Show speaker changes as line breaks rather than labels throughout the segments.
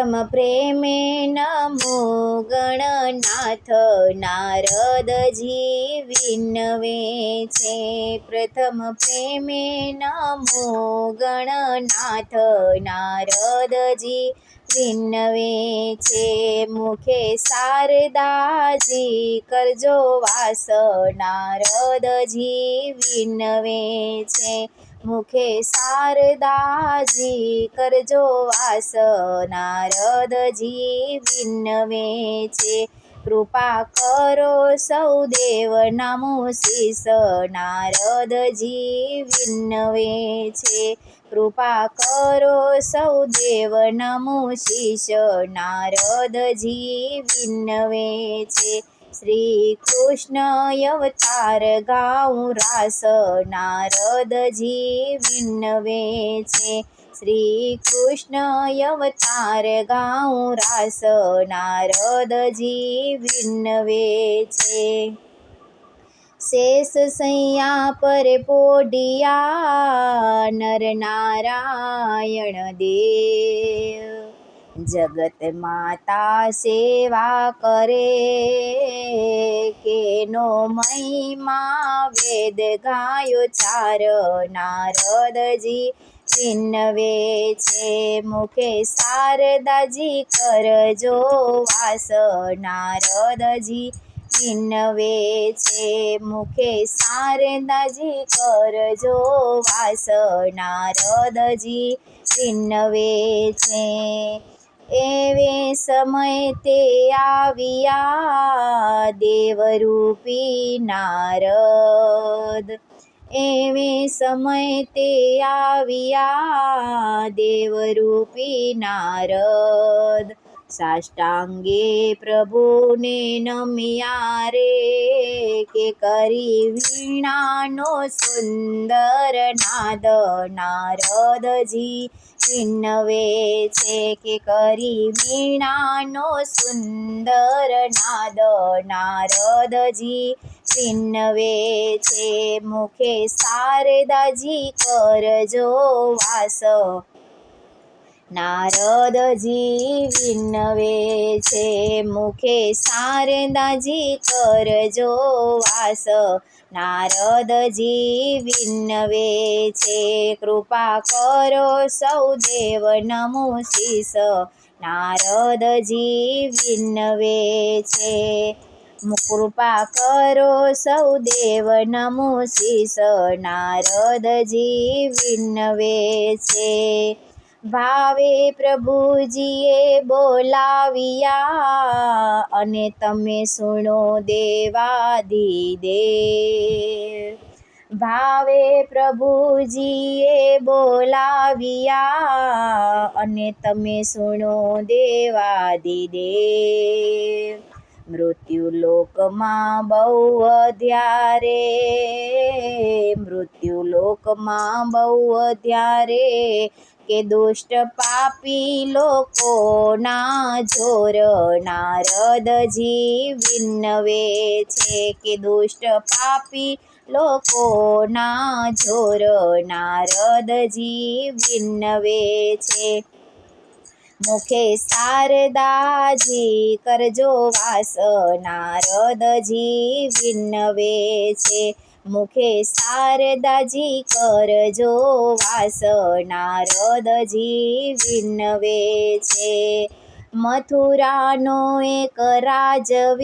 પ્રથમ પ્રેમે નમો ગણનાથ નારદજી વિનવે છે. પ્રથમ પ્રેમે નમો ગણનાથ નારદજી વિનવે છે. મુખે શારદાજી કરજો વાસ નારદજી વિનવે છે. મુખે શારદાજી કરજો વાસ નારદજી વિનવે છે. કૃપા કરો સૌ દેવ નમો શીશ નારદજી વિનવે છે. કૃપા કરો સૌ દેવ નમો શીશ નારદજી વિનવે છે. શ્રી કૃષ્ણ અવતાર ગાઉં રાસ નારદજી વિનવે છે. શ્રી કૃષ્ણ અવતાર ગાઉં રાસ નારદજી વિનવે છે. શેષ સૈયા પર પોઢિયા નર નારાયણ દેવ. જગત માતા સેવા કરે કેનો મહિમા વેદ ગાયો ચાર નારદજી વિનવે છે. મુખે શારદાજી કરજો વાસ નારદજી વિનવે છે. મુખે શારદાજી કરજો વાસ નારદજી વિનવે છે. એવે સમય તે આવ્યા દેવરૂપી નારદ. એવે સમય તે આવ્યા દેવરૂપી નારદ. સાષ્ટાંગે પ્રભુને નમ્યા રે કે કરી વીણાનો સુંદર નાદ નારદજી વિનવે છે. કે કરી વીણાનો સુંદર નાદ નારદજી વિનવે છે. મુખે શારદાજી કરજો વાસ નારદજી વિનવે છે. મુખે શારદાજી કરજો વાસ નારદજી વિનવે છે. કૃપા કરો સૌ દેવ નમો શીશ નારદજી વિનવે છે. કૃપા કરો સૌ દેવ નમો શીશ નારદજી વિનવે છે. ભાવે પ્રભુજીએ બોલાવ્યા અને તમે સુણો દેવાધિદેવ. ભાવે પ્રભુજીએ બોલાવ્યા અને તમે સુણો દેવાધિદેવ. મૃત્યુલોકમાં બહુ વધ્યા રે. મૃત્યુલોકમાં બહુ વધ્યા રે કે દુષ્ટ પાપી લોકોના જોર નારદજી વિનવે છે. કે દુષ્ટ પાપી લોકોના જોર નારદજી વિનવે છે. મુખે શારદાજી કરજો વાસ નારદજી વિનવે છે. મુખે શારદાજી કરજો વાસ નારદજી વિનવે છે. મથુરાનો એક રાજવી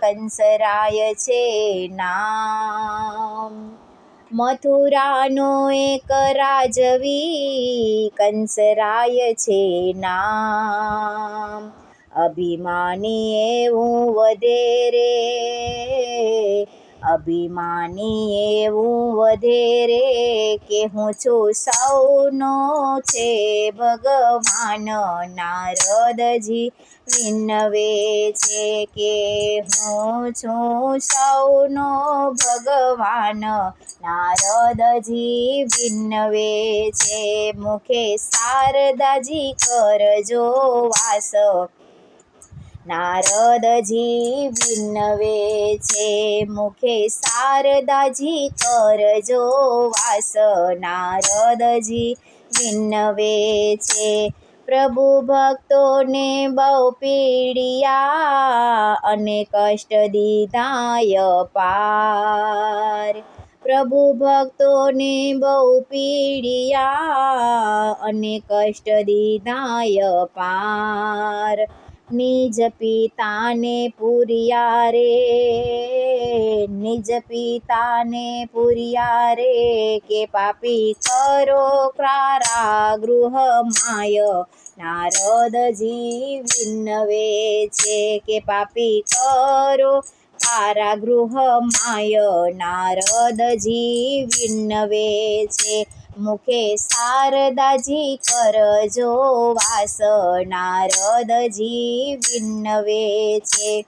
કંસરાય છે નામ. મથુરાનો એક રાજવી કંસરાય છે નામ. અભિમાની એવું વધે રે. અભિમાની એવું વધે રે કે હું છું સૌનો છે ભગવાન નારદજી વિનવે છે. કે હું છું સૌનો ભગવાન નારદજી વિનવે છે. મુખે શારદાજી કરજો વાસ નારદજી વિનવે છે. મુખે શારદાજી કરજો વાસ નારદજી વિનવે છે. પ્રભુ ભક્તોને બહુ પીડ્યા અને કષ્ટ દીધાય પાર. પ્રભુ ભક્તોને બહુ પીડ્યા અને કષ્ટ દીધાય પાર. નિજ પિતાને પૂર્યા રે, નિજ પિતાને પૂર્યા રે, કે પાપી કરો કારાગૃહમાય. નારદજી વિન્નવે છે કે પાપી કરો કારાગૃહમાય. નારદજી વિન્નવે છે. મુખે શારદાજી કરજો વાસ. નારદજી વિન્નવે છે.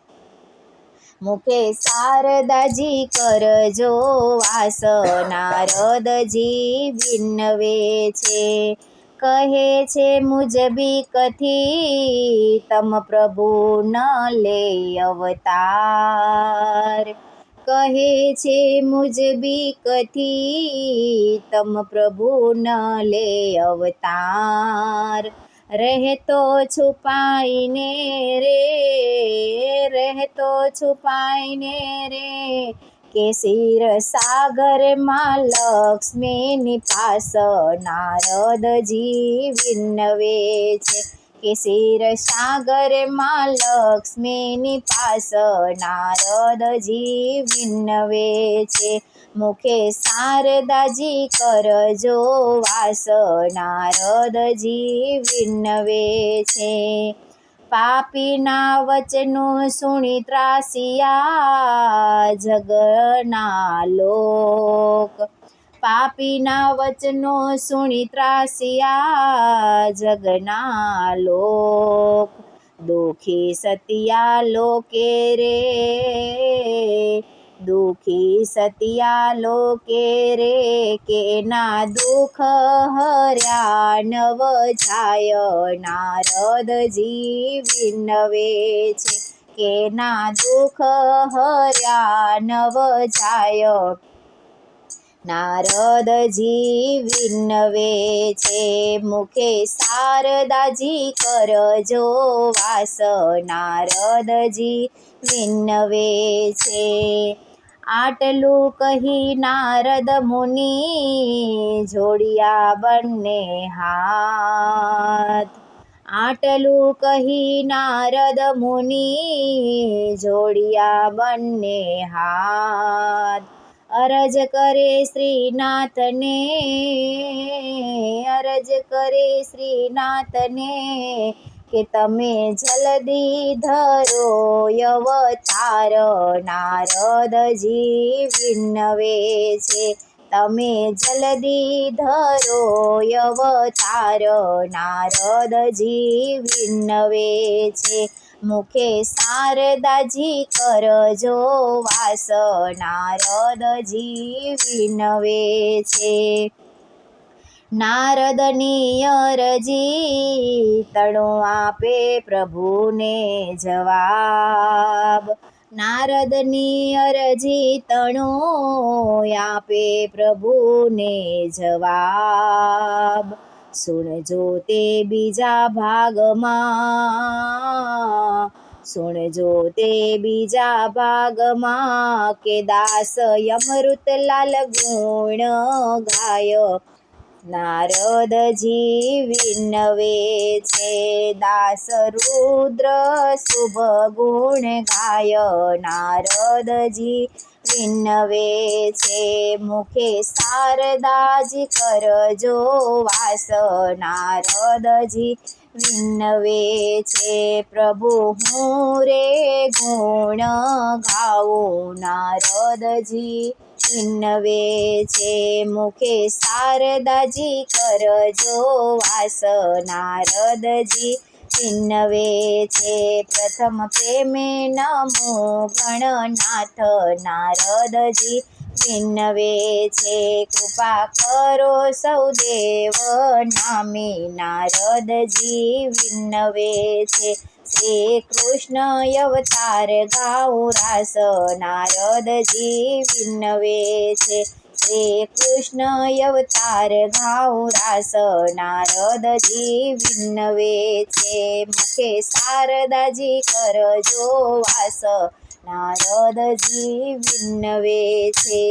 મુખે શારદાજી કરજો વાસ. નારદજી વિન્નવે છે. કહે છે મુજ બીકથી તમ પ્રભુ ન લે અવતાર. કહે છે મુજ બીકથી તમ પ્રભુ ન લે અવતાર. રહેતો છુપાઈને રે, રહેતો છુપાઈને રે, કે ક્ષીર સાગરમાં લક્ષ્મીની પાસ. નારદજી વિન્નવે છે કે ક્ષીર સાગરમાં લક્ષ્મીની પાસ. નારદજી વિન્નવે છે. મુખે શારદાજી કરજો વાસ. નારદજી વિન્નવે છે. પાપીના વચનું સુણી ત્રાસિયા જગના લોક. પાપીના વચનો સુણી ત્રાસિયા જગના લોક. દુઃખી સતિયા લોકે રે, દુઃખી સતિયા લોકે રે, કે ના દુઃખ હર્યા નવ જાય. નારદજી વિન્નવે છે કે ના દુઃખ હર્યા નવ જાય. નારદજી વિન્નવે છે. મુખે શારદાજી કરજો વાસ. નારદજી વિન્નવે છે. આટલું કહી નારદ મુનિ જોડ્યા બંને હાથ. આટલું કહી નારદ મુનિ જોડ્યા બંને હાથ. અરજ કરે શ્રીનાથને, અરજ કરે શ્રીનાથને, કે તમે જલ્દી ધરો અવતાર. નારદજી વિન્નવે છે. તમે જલ્દી ધરો અવતાર. નારદજી વિન્નવે છે. મુખે શારદાજી કરજો વાસ. નારદજી વિન્નવે છે. નારદની અરજી તણો આપે પ્રભુને જવાબ. નારદની અરજી તણો આપે પ્રભુને જવાબ. સુણજો તે બીજા ભાગમાં, સુણજો તે બીજા ભાગમાં, કે દાસ અમૃતલાલ ગુણ ગાય. નારદજી વિન્નવે છે. દાસ રુદ્ર શુભ ગુણ ગાય. નારદજી વિન્નવે છે. મુખે શારદાજી કરજો વાસ. નારદજી વિન્નવે છે. પ્રભુ હું રે ગુણ ગાઉં. નારદજી વિન્નવે છે. મુખે શારદાજી કરજો વાસ. નારદજી વિન્નવે છે. પ્રથમ પ્રેમે નમો ગણનાથ. નારદજી વિન્નવે છે. કૃપા કરો સૌ દેવ નામી. નારદજી વિન્નવે છે. શ્રી કૃષ્ણ અવતાર ગાઉ રાસ. નારદજી વિન્નવે છે. શ્રી કૃષ્ણ અવતાર ગાઉં રાસ નારદજી વિન્નવે છે મુખે શારદાજી કરજો વાસ નારદજી વિન્નવે છે।